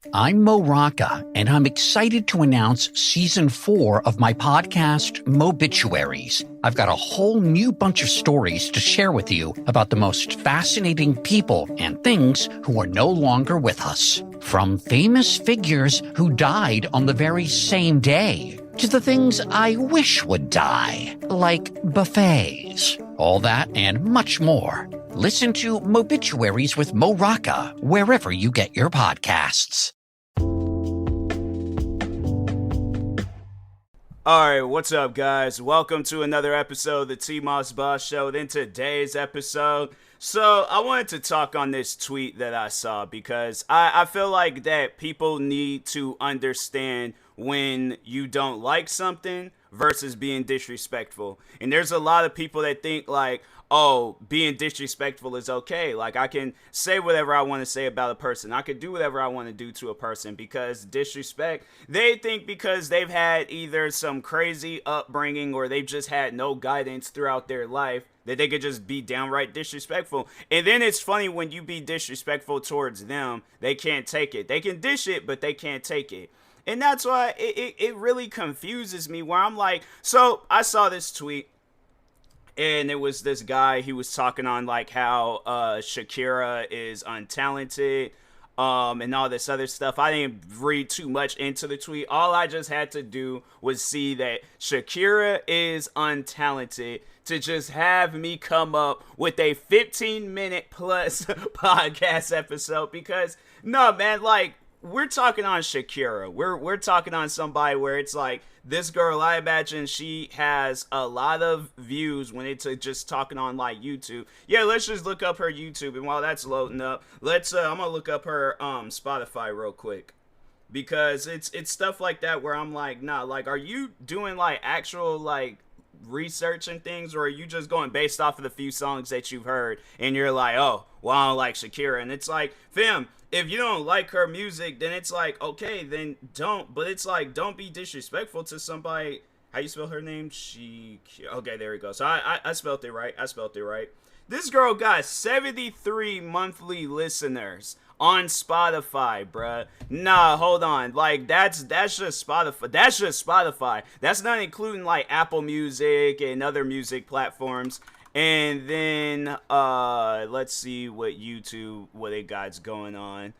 I'm Mo Rocca, and I'm excited to announce Season 4 of my podcast, Mobituaries. I've got a whole new bunch of stories to share with you about the most fascinating people and things who are no longer with us. From famous figures who died on the very same day, to the things I wish would die, like buffets. All that and much more. Listen to Mobituaries with Mo Rocca wherever you get your podcasts. Alright, what's up, guys? Welcome to another episode of the TMossBoss Show. In today's episode, I wanted to talk on this tweet that I saw because I feel like that people need to understand when you don't like something versus being disrespectful. And there's a lot of people that think like, oh, being disrespectful is okay. Like, I can say whatever I want to say about a person. I can do whatever I want to do to a person because disrespect, they think because they've had either some crazy upbringing or they've just had no guidance throughout their life that they could just be downright disrespectful. And then it's funny when you be disrespectful towards them, they can't take it. They can dish it, but they can't take it. And that's why it really confuses me where I'm like, so I saw this tweet. And it was this guy, he was talking on like how Shakira is untalented and all this other stuff. I didn't read too much into the tweet. All I just had to do was see that Shakira is untalented to just have me come up with a 15-minute plus podcast episode because, no, man, like, we're talking on Shakira. We're talking on somebody where it's like, this girl, I imagine she has a lot of views when it's just talking on like YouTube. Yeah, let's just look up her YouTube. And while that's loading up, I'm gonna look up her Spotify real quick. Because it's stuff like that where I'm like, nah, like, are you doing like actual like research and things, or are you just going based off of the few songs that you've heard and you're like, oh, well, I don't like Shakira? And it's like, fam, if you don't like her music, then it's like, okay, then don't. But it's like, don't be disrespectful to somebody. How you spell her name? Okay, there we go. So I spelled it right. This girl got 73 monthly listeners on Spotify, bruh. Nah, hold on. Like, that's just Spotify. That's not including like Apple Music and other music platforms. And then let's see what they got's going on.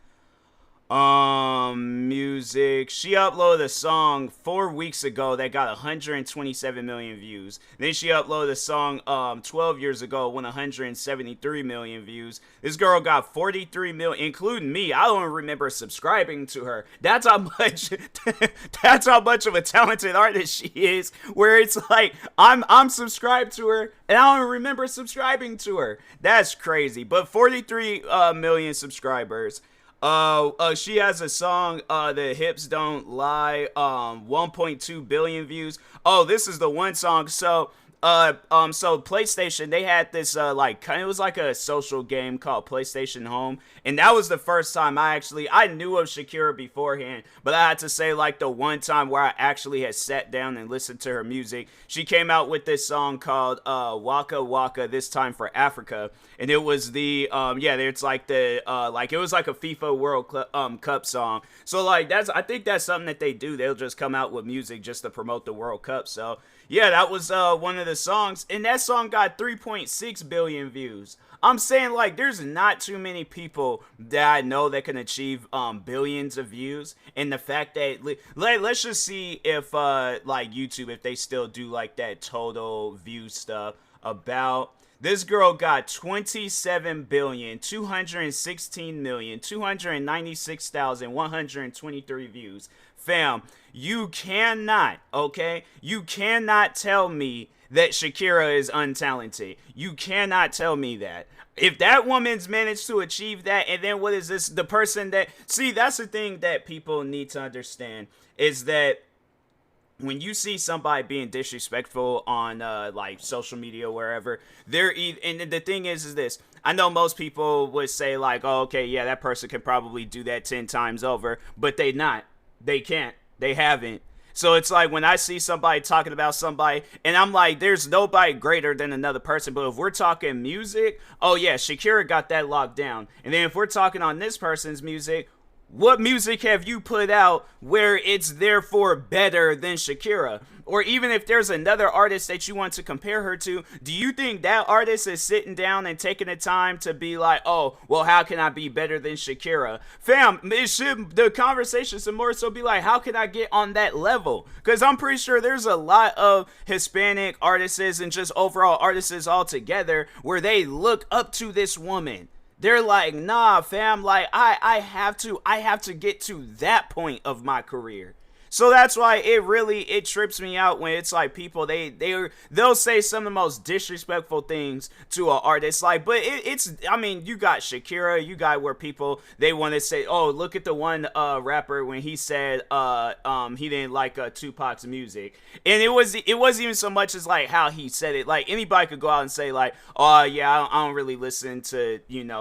Music. She uploaded a song 4 weeks ago that got 127 million views. Then she uploaded a song 12 years ago, went 173 million views. This girl got 43 million, including me. I don't remember subscribing to her. That's how much of a talented artist she is. Where it's like I'm subscribed to her and I don't remember subscribing to her. That's crazy. But 43 million subscribers. She has a song, The Hips Don't Lie, 1.2 billion views. Oh, this is the one song. So PlayStation, they had this, it was like a social game called PlayStation Home. And that was the first time I knew of Shakira beforehand, but I had to say, like, the one time where I actually had sat down and listened to her music. She came out with this song called, Waka Waka, This Time for Africa. And it was it was like a FIFA World Cup song. So, like, I think that's something that they do. They'll just come out with music just to promote the World Cup. So, yeah, that was one of the songs, and that song got 3.6 billion views. I'm saying, like, there's not too many people that I know that can achieve billions of views, and the fact that, let's just see if, like, YouTube, if they still do, like, that total view stuff about... This girl got 27,216,296,123 views. Fam, you cannot tell me that Shakira is untalented. You cannot tell me that. If that woman's managed to achieve that, and then what is this? The person that... See, that's the thing that people need to understand, is that when you see somebody being disrespectful on like social media or wherever, and the thing is this, I know most people would say like, oh, okay, yeah, that person can probably do that 10 times over, but they can't, they haven't. So it's like when I see somebody talking about somebody and I'm like, there's nobody greater than another person. But if we're talking music, oh yeah, Shakira got that locked down. And then if we're talking on this person's music, what music have you put out where it's therefore better than Shakira? Or even if there's another artist that you want to compare her to, do you think that artist is sitting down and taking the time to be like, oh, well, how can I be better than Shakira? Fam, the conversation should more so be like, how can I get on that level? Because I'm pretty sure there's a lot of Hispanic artists and just overall artists altogether where they look up to this woman. They're like, nah, fam, like I have to get to that point of my career. So that's why it trips me out when it's like people they'll say some of the most disrespectful things to an artist, like, but it's I mean, you got Shakira, you got where people they want to say, oh, look at the one rapper when he said he didn't like Tupac's music, and it wasn't even so much as like how he said it. Like anybody could go out and say like, oh yeah, I don't really listen to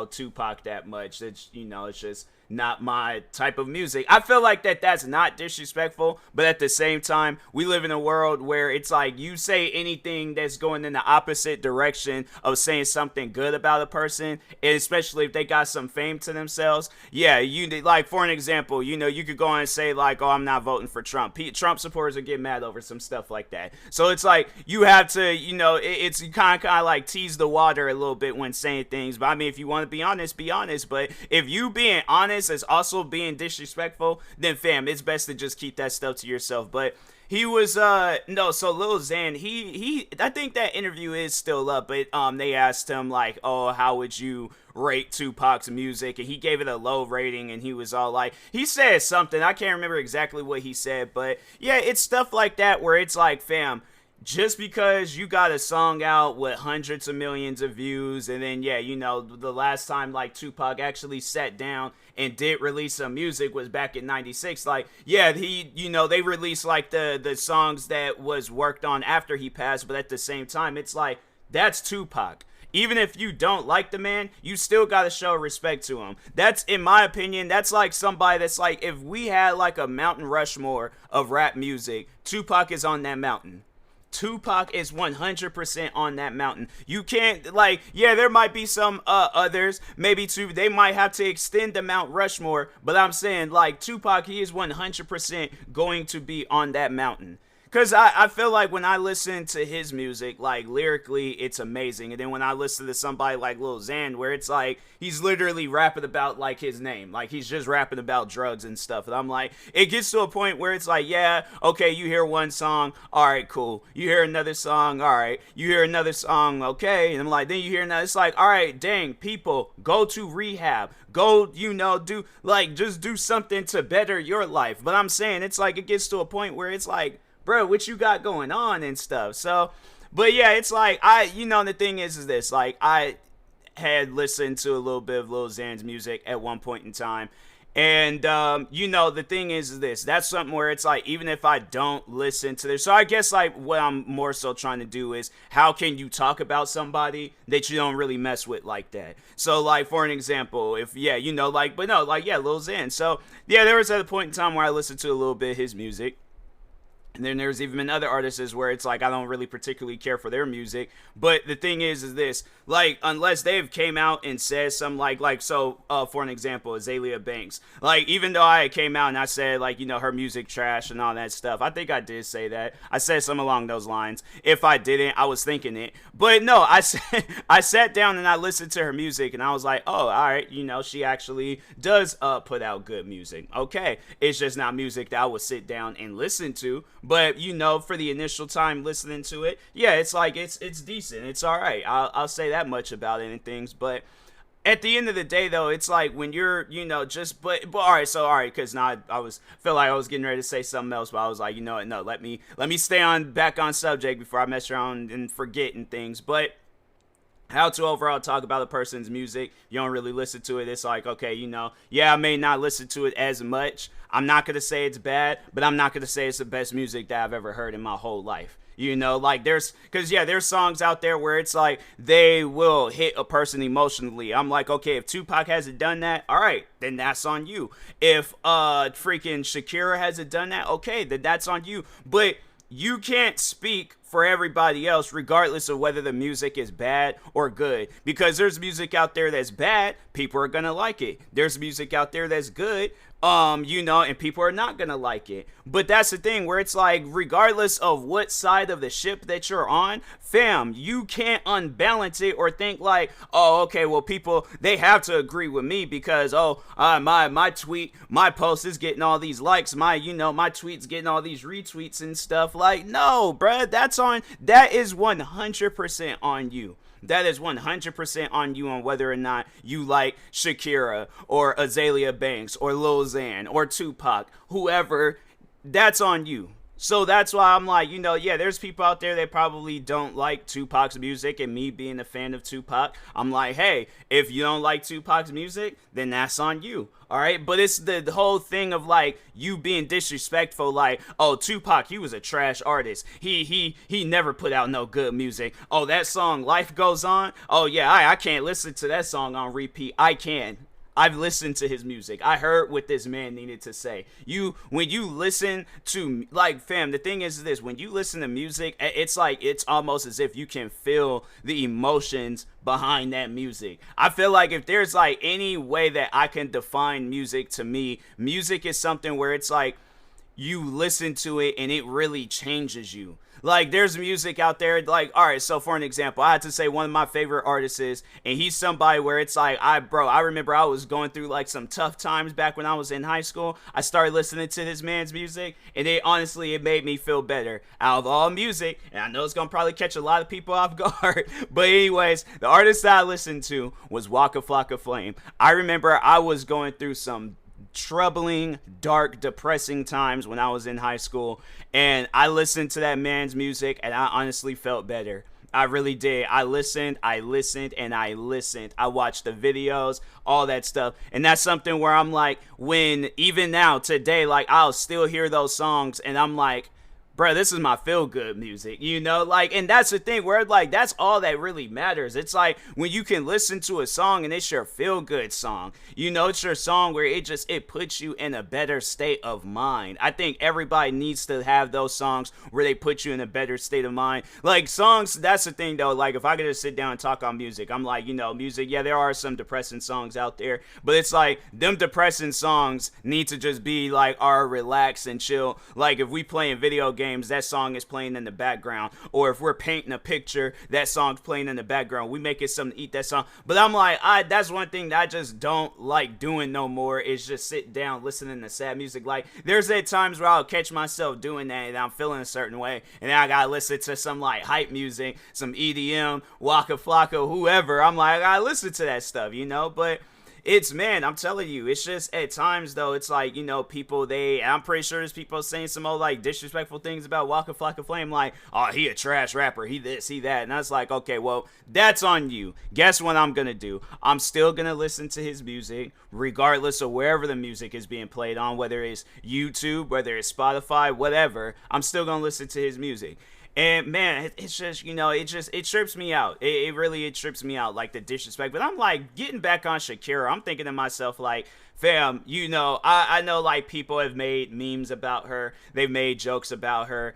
Tupac that much. It's it's just not my type of music. I feel like that's not disrespectful, but at the same time, we live in a world where it's like you say anything that's going in the opposite direction of saying something good about a person, and especially if they got some fame to themselves. Yeah, you like, for an example, you could go on and say like, oh, I'm not voting for Trump. Trump supporters will get mad over some stuff like that. So it's like you have to, it's kind of like tease the water a little bit when saying things. But I mean, if you want to be honest, be honest. But if you being honest as also being disrespectful, then fam, it's best to just keep that stuff to yourself. But he was so Lil Xan, he I think that interview is still up, but they asked him like, oh, how would you rate Tupac's music, and he gave it a low rating, and he was all like, he said something, I can't remember exactly what he said, but yeah, it's stuff like that where it's like, fam, just because you got a song out with hundreds of millions of views, and then the last time like Tupac actually sat down and did release some music was back in 96. Like, yeah, they released like the songs that was worked on after he passed, but at the same time, it's like, that's Tupac. Even if you don't like the man, you still gotta show respect to him. That's, in my opinion, that's like somebody that's like, if we had like a Mountain Rushmore of rap music, Tupac is on that mountain. Tupac is 100% on that mountain. You can't, like, yeah, there might be some others, maybe they might have to extend the Mount Rushmore, but I'm saying, like, Tupac, he is 100% going to be on that mountain. Because I feel like when I listen to his music, like, lyrically, it's amazing. And then when I listen to somebody like Lil Xan, where it's like, he's literally rapping about, like, his name. Like, he's just rapping about drugs and stuff. And I'm like, it gets to a point where it's like, yeah, okay, you hear one song, all right, cool. You hear another song, all right. You hear another song, okay. And I'm like, then you hear another, it's like, all right, dang, people, go to rehab. Go, just do something to better your life. But I'm saying, it's like, it gets to a point where it's like, bro, what you got going on and stuff. So, but yeah, it's like, the thing is this, like, I had listened to a little bit of Lil Xan's music at one point in time. And, the thing is this, that's something where it's like, even if I don't listen to this, so I guess like what I'm more so trying to do is, how can you talk about somebody that you don't really mess with like that? So like, for an example, if, Lil Xan. So yeah, there was at a point in time where I listened to a little bit of his music. And then there's even been other artists where it's like, I don't really particularly care for their music. But the thing is this, like, unless they've came out and said something for an example, Azalea Banks. Like, even though I came out and I said, like, her music trash and all that stuff, I think I did say that. I said something along those lines. If I didn't, I was thinking it. But no, I sat down and I listened to her music and I was like, oh, all right, she actually does put out good music. Okay, it's just not music that I would sit down and listen to. But, for the initial time listening to it, yeah, it's like, it's decent. It's all right. I'll say that much about it and things. But at the end of the day, though, it's like when you're, but all right, because now feel like I was getting ready to say something else, but I was like, no, let me stay back on subject before I mess around and forget and things. But how to overall talk about a person's music, you don't really listen to it, it's like, okay, I may not listen to it as much. I'm not going to say it's bad, but I'm not going to say it's the best music that I've ever heard in my whole life. Like there's songs out there where it's like they will hit a person emotionally. I'm like, okay, if Tupac hasn't done that, all right, then that's on you. If freaking Shakira hasn't done that, okay, then that's on you. But you can't speak for everybody else regardless of whether the music is bad or good, because there's music out there that's bad, people are gonna like it. There's music out there that's good, and people are not gonna like it. But that's the thing where it's like, regardless of what side of the ship that you're on, fam, you can't unbalance it or think like, oh, okay, well, people, they have to agree with me because, my tweet, my post is getting all these likes, my tweet's getting all these retweets and stuff. Like, no, bruh, that is 100% on you. That is 100% on you on whether or not you like Shakira or Azalea Banks or Lil Xan or Tupac, whoever. That's on you. So that's why I'm like, there's people out there that probably don't like Tupac's music, and me being a fan of Tupac, I'm like, hey, if you don't like Tupac's music, then that's on you. All right, but it's the whole thing of like you being disrespectful, like, oh, Tupac, he was a trash artist. He never put out no good music. Oh, that song Life Goes On. Oh yeah, I can't listen to that song on repeat. I can. I've listened to his music. I heard what this man needed to say. When you listen to, like, fam, the thing is this, when you listen to music, it's like, it's almost as if you can feel the emotions behind that music. I feel like if there's like any way that I can define music, to me, music is something where it's like, you listen to it and it really changes you. Like, there's music out there, like, all right, so for an example, I had to say one of my favorite artists is, and he's somebody where it's like, I remember I was going through, like, some tough times back when I was in high school. I started listening to this man's music, and it made me feel better. Out of all music, and I know it's gonna probably catch a lot of people off guard, but anyways, the artist that I listened to was Waka Flocka Flame. I remember I was going through some troubling, dark, depressing times when I was in high school, and I listened to that man's music and I honestly felt better. I really did. I listened, and I listened. I watched the videos, all that stuff. And that's something where I'm like, when even now, today, like, I'll still hear those songs and I'm like, bro, this is my feel-good music, like, and that's the thing where, like, that's all that really matters. It's like when you can listen to a song and it's your feel-good song, it's your song where it puts you in a better state of mind. I think everybody needs to have those songs where they put you in a better state of mind. Like, songs, that's the thing, though, like, if I could just sit down and talk on music, I'm like, music, yeah, there are some depressing songs out there, but it's like, them depressing songs need to just be, like, our relax and chill. Like, if we playing video games, that song is playing in the background, or if we're painting a picture, that song's playing in the background. We make it something to eat, that song. But I'm like, that's one thing that I just don't like doing no more, is just sit down listening to sad music. Like, there's at times where I'll catch myself doing that and I'm feeling a certain way, and then I gotta listen to some like hype music, some EDM, Waka Flocka, whoever. I'm like, I listen to that stuff, but man, I'm telling you, it's just at times, though, it's like, people, I'm pretty sure there's people saying some old, like, disrespectful things about Waka Flocka Flame, like, oh, he a trash rapper, he this, he that, and I was like, okay, well, that's on you. Guess what I'm gonna do? I'm still gonna listen to his music, regardless of wherever the music is being played on, whether it's YouTube, whether it's Spotify, whatever, I'm still gonna listen to his music. And man, it's just, it trips me out. It really trips me out, like, the disrespect. But I'm like, getting back on Shakira, I'm thinking to myself, like, fam, I know, like, people have made memes about her. They've made jokes about her.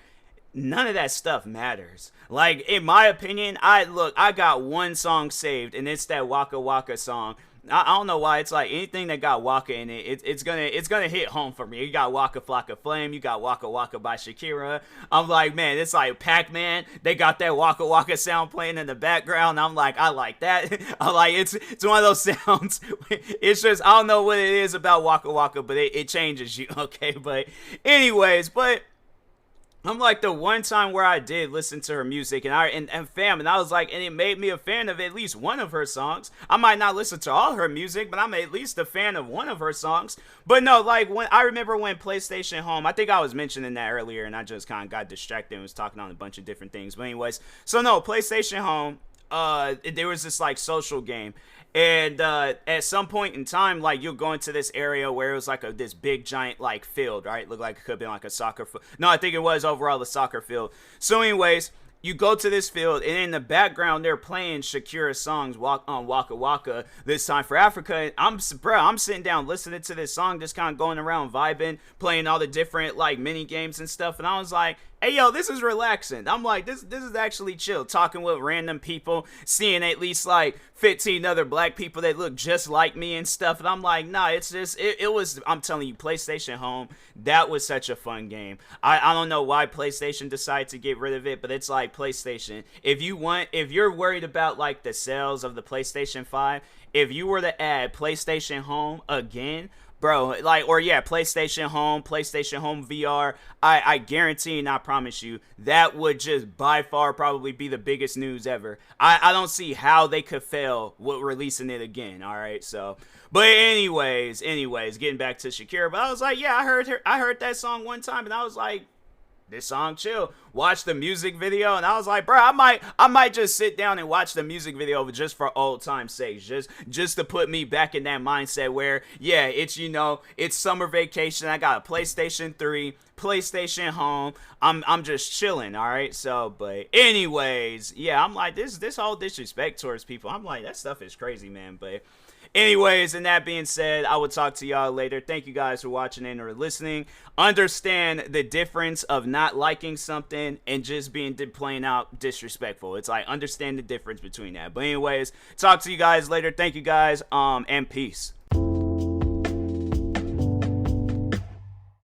None of that stuff matters. Like, in my opinion, I got one song saved, and it's that Waka Waka song. I don't know why. It's like anything that got Waka in it, it's gonna hit home for me. You got Waka Flocka Flame, you got Waka Waka by Shakira. I'm like, man, it's like Pac-Man. They got that Waka Waka sound playing in the background. I'm like, I like that. I'm like, it's one of those sounds. It's just, I don't know what it is about Waka Waka, but it changes you. Okay, but anyways, I'm like, the one time where I did listen to her music and I was like, and it made me a fan of at least one of her songs. I might not listen to all her music, but I'm at least a fan of one of her songs. But no, like, I remember when PlayStation Home, I think I was mentioning that earlier and I just kind of got distracted and was talking on a bunch of different things. But anyways, so no, PlayStation Home, there was this like social game. And at some point in time, like, you'll go into this area where it was like this big giant like field, right? Looked like it could have been like a soccer field. No, I think it was overall a soccer field. So anyways, you go to this field, and in the background they're playing Shakira songs, Waka Waka, This Time for Africa. And I'm sitting down listening to this song, just kind of going around vibing, playing all the different like mini games and stuff. And I was like, hey, yo, this is relaxing. I'm like, this is actually chill. Talking with random people, seeing at least like 15 other black people that look just like me and stuff. And I'm like, nah, it's just, it was, I'm telling you, PlayStation Home, that was such a fun game. I don't know why PlayStation decided to get rid of it, but it's like PlayStation. If you're worried about like the sales of the PlayStation 5, if you were to add PlayStation Home again, bro, like, or yeah, PlayStation Home VR, I guarantee and I promise you that would just by far probably be the biggest news ever. I don't see how they could fail with releasing it again. All right, so, but anyways, getting back to Shakira, but I was like, yeah, I heard that song one time and I was like, this song chill. Watch the music video and I was like, bro, I might just sit down and watch the music video just for old time's sake, just to put me back in that mindset where, yeah, it's, you know, it's summer vacation. I got a PlayStation 3, PlayStation Home. I'm just chilling, all right? So, but anyways, yeah, I'm like, this whole disrespect towards people, I'm like, that stuff is crazy, man. But anyways, and that being said, I will talk to y'all later. Thank you guys for watching and or listening. Understand the difference of not liking something and just being plain out disrespectful. It's like, understand the difference between that. But anyways, talk to you guys later. Thank you guys, and peace.